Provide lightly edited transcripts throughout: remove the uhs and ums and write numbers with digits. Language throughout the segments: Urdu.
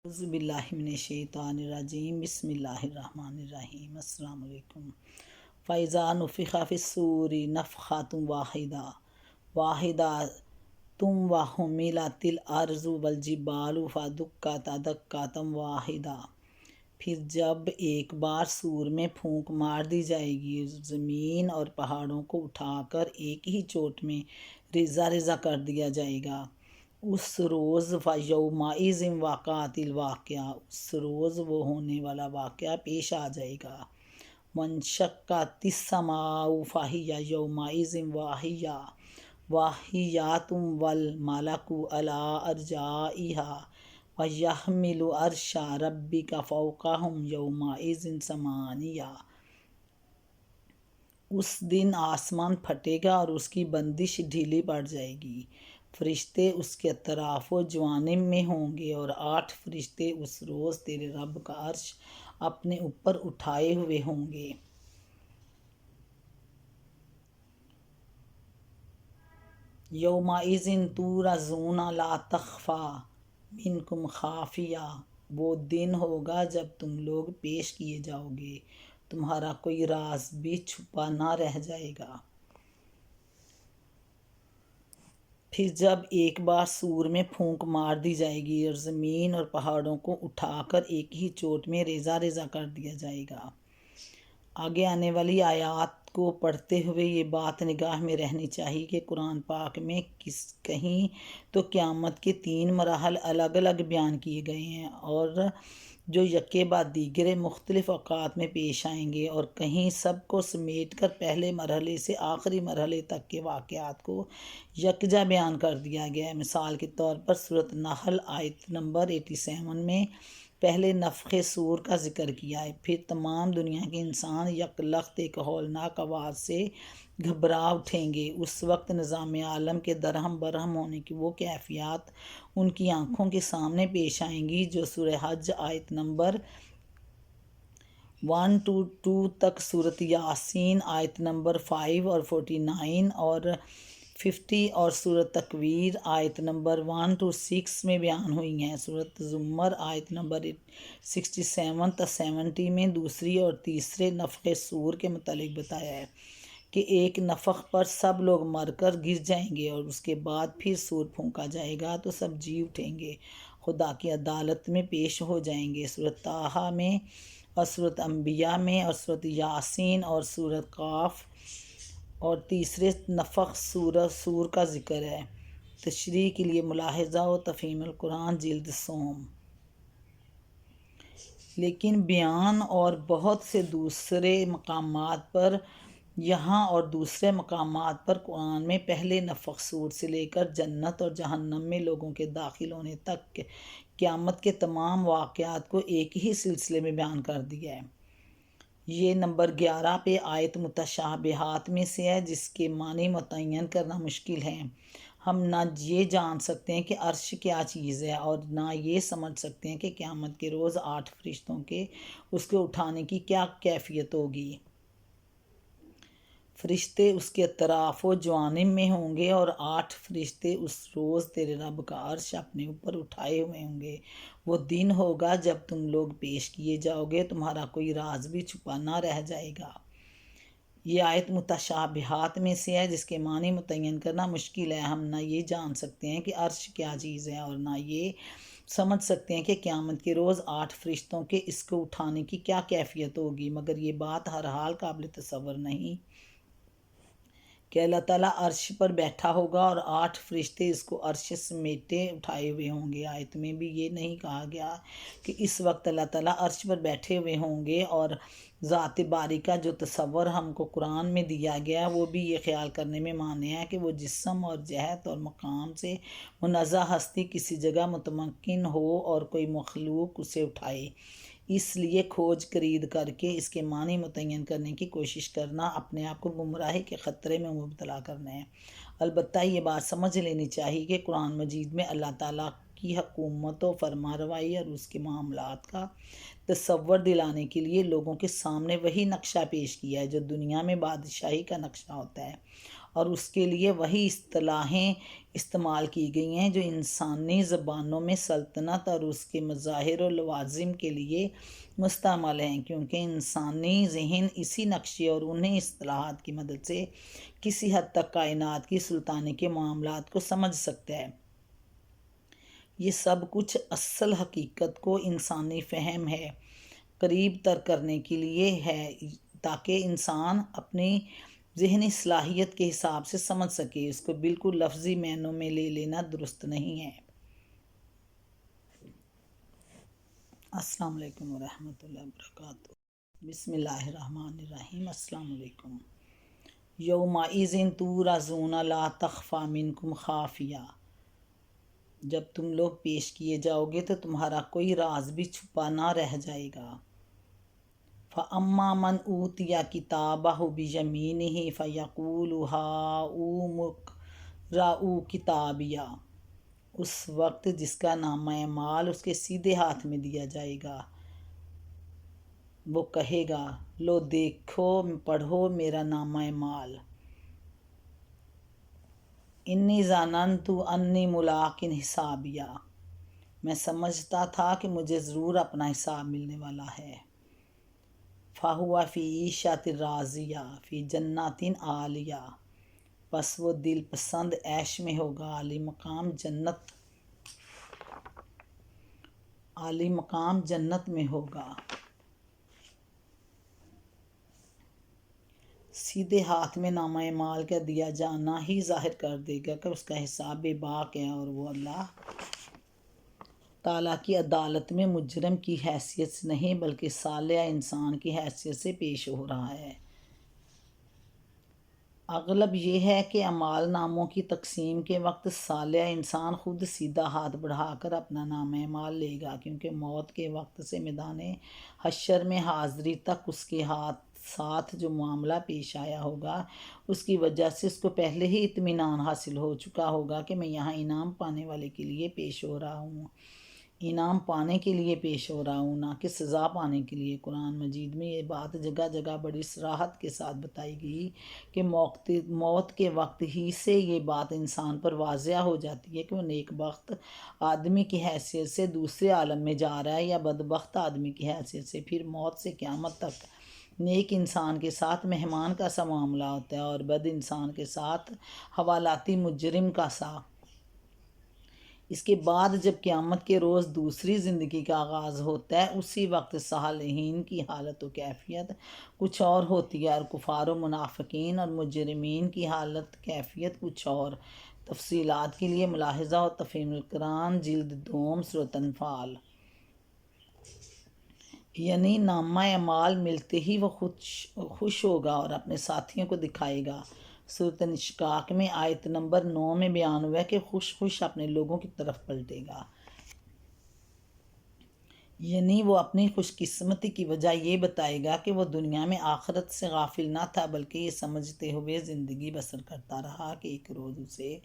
اعوذ باللہ من الشیطان الرجیم بسم اللہ الرحمن الرحیم السلام علیکم۔ فَإِذَا نُفِخَ فِي الصُّورِ نَفْخَةٌ وَاحِدَةٌ وَحُمِلَتِ الْأَرْضُ وَالْجِبَالُ فَدُكَّتَا دَكَّةً وَاحِدَةً، پھر جب ایک بار سور میں پھونک مار دی جائے گی، زمین اور پہاڑوں کو اٹھا کر ایک ہی چوٹ میں ریزہ ریزہ کر دیا جائے گا۔ اس روز فَيَوْمَئِذٍ وَقَعَتِ الْوَاقِعَۃُ، اس روز وہ ہونے والا واقعہ پیش آ جائے گا۔ وَانشَقَّتِ السَّمَاءُ فَهِيَ يَوْمَئِذٍ وَاهِيَةٌ وَالْمَلَكُ عَلَىٰ أَرْجَائِهَا وَيَحْمِلُ عَرْشَ رَبِّكَ فَوْقَهُمْ يَوْمَئِذٍ ثَمَانِيَةٌ، اس دن آسمان پھٹے گا اور اس کی بندش ڈھیلی پڑ جائے گی۔ فرشتے اس کے اطراف و جوانب میں ہوں گے اور 8 فرشتے اس روز تیرے رب کا عرش اپنے اوپر اٹھائے ہوئے ہوں گے۔ یومئذ تعرضون لا تخفی منکم خافیہ، وہ دن ہوگا جب تم لوگ پیش کیے جاؤ گے، تمہارا کوئی راز بھی چھپا نہ رہ جائے گا۔ پھر جب ایک بار سور میں پھونک مار دی جائے گی اور زمین اور پہاڑوں کو اٹھا کر ایک ہی چوٹ میں ریزہ ریزہ کر دیا جائے گا۔ آگے آنے والی آیات کو پڑھتے ہوئے یہ بات نگاہ میں رہنی چاہیے کہ قرآن پاک میں کہیں تو قیامت کے 3 مراحل الگ الگ بیان کیے گئے ہیں اور جو یکے بعد دیگرے مختلف اوقات میں پیش آئیں گے، اور کہیں سب کو سمیٹ کر پہلے مرحلے سے آخری مرحلے تک کے واقعات کو یکجا بیان کر دیا گیا ہے۔ مثال کے طور پر سورۃ نحل آیت نمبر 87 میں پہلے نفخ صور کا ذکر کیا ہے، پھر تمام دنیا کے انسان یک لخت ایک ہولناک آواز سے گھبرا اٹھیں گے۔ اس وقت نظام عالم کے درہم برہم ہونے کی وہ کیفیات ان کی آنکھوں کے سامنے پیش آئیں گی جو سورہ حج آیت نمبر 1-2 تک، سورۃ یاسین آیت نمبر 5 اور 49 اور 50 اور سورۃ تکویر آیت نمبر 1-6 میں بیان ہوئی ہیں۔ سورۃ زمر آیت نمبر 67 تا 70 میں دوسری اور تیسرے نفخ صور کے متعلق بتایا ہے کہ ایک نفخ پر سب لوگ مر کر گر جائیں گے اور اس کے بعد پھر صور پھونکا جائے گا تو سب جی اٹھیں گے، خدا کی عدالت میں پیش ہو جائیں گے۔ سورۃ طٰہٰ میں اور سورۃ انبیاء میں اور سورۃ یاسین اور سورۃ قاف اور تیسرے نفخ صور کا ذکر ہے۔ تشریح کے لیے ملاحظہ و تفہیم القرآن جلد سوم۔ لیکن بیان اور بہت سے دوسرے مقامات پر یہاں اور دوسرے مقامات پر قرآن میں پہلے نفخ صور سے لے کر جنت اور جہنم میں لوگوں کے داخل ہونے تک قیامت کے تمام واقعات کو ایک ہی سلسلے میں بیان کر دیا ہے۔ یہ نمبر 11 پہ آیت متشابہات میں سے ہے جس کے معنی متعین کرنا مشکل ہے۔ ہم نہ یہ جان سکتے ہیں کہ عرش کیا چیز ہے اور نہ یہ سمجھ سکتے ہیں کہ قیامت کے روز 8 فرشتوں کے اس کو اٹھانے کی کیا کیفیت ہوگی۔ فرشتے اس کے اطراف و جوانب میں ہوں گے اور 8 فرشتے اس روز تیرے رب کا عرش اپنے اوپر اٹھائے ہوئے ہوں گے۔ وہ دن ہوگا جب تم لوگ پیش کیے جاؤ گے، تمہارا کوئی راز بھی چھپا نہ رہ جائے گا۔ یہ آیت متشابہات میں سے ہے جس کے معنی متعین کرنا مشکل ہے۔ ہم نہ یہ جان سکتے ہیں کہ عرش کیا چیز ہے اور نہ یہ سمجھ سکتے ہیں کہ قیامت کے روز 8 فرشتوں کے اس کو اٹھانے کی کیا کیفیت ہوگی، مگر یہ بات ہر حال قابل تصور نہیں کہ اللہ تعالیٰ عرش پر بیٹھا ہوگا اور 8 فرشتے اس کو عرش سمیٹے اٹھائے ہوئے ہوں گے۔ آیت میں بھی یہ نہیں کہا گیا کہ اس وقت اللہ تعالیٰ عرش پر بیٹھے ہوئے ہوں گے، اور ذات باری کا جو تصور ہم کو قرآن میں دیا گیا وہ بھی یہ خیال کرنے میں مانع ہے کہ وہ جسم اور جہت اور مقام سے منزہ ہستی کسی جگہ متمکن ہو اور کوئی مخلوق اسے اٹھائے۔ اس لیے کھوج کرید کر کے اس کے معنی متعین کرنے کی کوشش کرنا اپنے آپ کو گمراہی کے خطرے میں مبتلا کرنا ہے۔ البتہ یہ بات سمجھ لینی چاہیے کہ قرآن مجید میں اللہ تعالیٰ کی حکومت و فرمانروائی اور اس کے معاملات کا تصور دلانے کے لیے لوگوں کے سامنے وہی نقشہ پیش کیا ہے جو دنیا میں بادشاہی کا نقشہ ہوتا ہے، اور اس کے لیے وہی اصطلاحیں استعمال کی گئی ہیں جو انسانی زبانوں میں سلطنت اور اس کے مظاہر و لوازم کے لیے مستعمل ہیں، کیونکہ انسانی ذہن اسی نقشے اور انہیں اصطلاحات کی مدد سے کسی حد تک کائنات کی سلطانی کے معاملات کو سمجھ سکتا ہے۔ یہ سب کچھ اصل حقیقت کو انسانی فہم ہے قریب تر کرنے کے لیے ہے، تاکہ انسان اپنی ذہنی صلاحیت کے حساب سے سمجھ سکے۔ اس کو بالکل لفظی معنوں میں لے لینا درست نہیں ہے۔ السلام علیکم ورحمۃ اللہ وبرکاتہ۔ بسم اللہ الرحمن الرحیم۔ السلام علیکم۔ یومئذ تعرضون لا تخفی منکم خافیہ، جب تم لوگ پیش کیے جاؤ گے تو تمہارا کوئی راز بھی چھپا نہ رہ جائے گا۔ فَأَمَّا مَنْ أُوتِیَ کِتَابَهُ بِیَمِینِهِ فَیَقُولُ هَاؤُمُ اقْرَءُوا کِتَابِیَہ، اس وقت جس کا نامہ اعمال اس کے سیدھے ہاتھ میں دیا جائے گا، وہ کہے گا لو دیکھو پڑھو میرا نامہ اعمال۔ انی ظننت انی ملاق حسابیہ، میں سمجھتا تھا کہ مجھے ضرور اپنا حساب ملنے والا ہے۔ فَهُوَ فِي عِیشَةٍ رَاضِیَةٍ فِی جَنَّةٍ عَالیَةٍ، پس وہ دل پسند عیش میں ہوگا، عالی مقام جنت میں ہوگا۔ سیدھے ہاتھ میں نامہ اعمال کا دیا جانا ہی ظاہر کر دے گا کہ اس کا حساب بے باک ہے اور وہ اللہ تعالیٰ کی عدالت میں مجرم کی حیثیت سے نہیں بلکہ صالح انسان کی حیثیت سے پیش ہو رہا ہے۔ اغلب یہ ہے کہ اعمال ناموں کی تقسیم کے وقت صالح انسان خود سیدھا ہاتھ بڑھا کر اپنا نامہ اعمال لے گا، کیونکہ موت کے وقت سے میدان حشر میں حاضری تک اس کے ساتھ جو معاملہ پیش آیا ہوگا اس کی وجہ سے اس کو پہلے ہی اطمینان حاصل ہو چکا ہوگا کہ میں یہاں انعام پانے والے کے لیے پیش ہو رہا ہوں، انعام پانے کے لیے پیش ہو رہا ہوں، نہ کہ سزا پانے کے لیے۔ قرآن مجید میں یہ بات جگہ جگہ بڑی صراحت کے ساتھ بتائی گئی کہ موت کے وقت ہی سے یہ بات انسان پر واضح ہو جاتی ہے کہ وہ نیک بخت آدمی کی حیثیت سے دوسرے عالم میں جا رہا ہے یا بدبخت آدمی کی حیثیت سے۔ پھر موت سے قیامت تک نیک انسان کے ساتھ مہمان کا سا معاملہ ہوتا ہے اور بد انسان کے ساتھ حوالاتی مجرم کا سا۔ اس کے بعد جب قیامت کے روز دوسری زندگی کا آغاز ہوتا ہے، اسی وقت صالحین کی حالت و کیفیت کچھ اور ہوتی ہے اور کفار و منافقین اور مجرمین کی حالت کیفیت کچھ اور۔ تفصیلات کے لیے ملاحظہ اور تفہیم القرآن جلد 2 سورۃ انفال۔ یعنی نامہ اعمال ملتے ہی وہ خوش ہوگا اور اپنے ساتھیوں کو دکھائے گا۔ سورۃ انشقاق میں آیت نمبر 9 میں بیان ہوا ہے کہ خوش اپنے لوگوں کی طرف پلٹے گا، یعنی وہ اپنی خوش قسمتی کی وجہ یہ بتائے گا کہ وہ دنیا میں آخرت سے غافل نہ تھا بلکہ یہ سمجھتے ہوئے زندگی بسر کرتا رہا کہ ایک روز اسے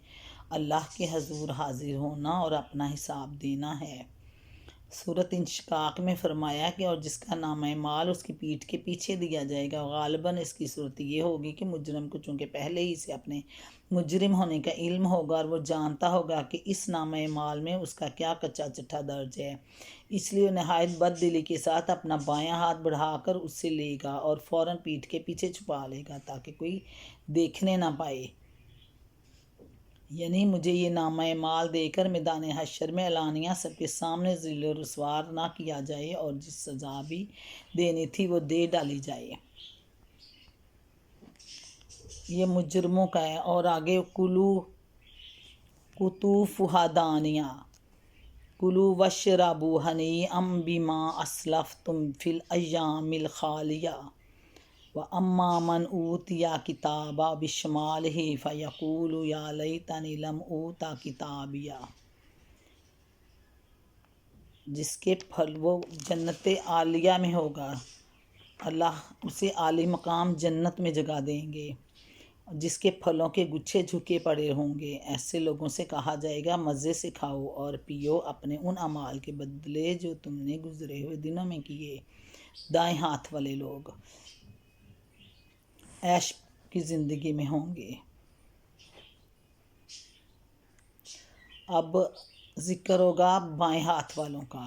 اللہ کے حضور حاضر ہونا اور اپنا حساب دینا ہے۔ سورۃ انشقاق میں فرمایا کہ اور جس کا نامہ اعمال اس کی پیٹھ کے پیچھے دیا جائے گا، غالباً اس کی صورت یہ ہوگی کہ مجرم کو چونکہ پہلے ہی سے اپنے مجرم ہونے کا علم ہوگا اور وہ جانتا ہوگا کہ اس نامہ اعمال میں اس کا کیا کچا چٹھا درج ہے، اس لیے وہ نہایت بد دلی کے ساتھ اپنا بایاں ہاتھ بڑھا کر اس سے لے گا اور فوراً پیٹھ کے پیچھے چھپا لے گا تاکہ کوئی دیکھنے نہ پائے۔ یعنی مجھے یہ نامہ اعمال دے کر میدان حشر میں علانیہ سب کے سامنے ذلیل و رسوا نہ کیا جائے اور جس سزا بھی دینی تھی وہ دے ڈالی جائے۔ یہ مجرموں کا ہے۔ اور آگے کلو قطوفہا دانیہ کلو وشربوا ہنیئا بما اسلفتم فی الایام الخالیہ وَأَمَّا مَنْ أُوتِیَ کِتَابَهُ بِشِمَالِهِ فَیَقُولُ یَا لَیتَنِی لَمْ أُوتَ کِتَابِیَہ، جس کے پھل وہ جنت عالیہ میں ہوگا، اللہ اسے عالی مقام جنت میں جگہ دیں گے، جس کے پھلوں کے گچھے جھکے پڑے ہوں گے۔ ایسے لوگوں سے کہا جائے گا مزے سے کھاؤ اور پیو اپنے ان اعمال کے بدلے جو تم نے گزرے ہوئے دنوں میں کیے۔ دائیں ہاتھ والے لوگ عیش کی زندگی میں ہوں گے۔ اب ذکر ہوگا بائیں ہاتھ والوں کا۔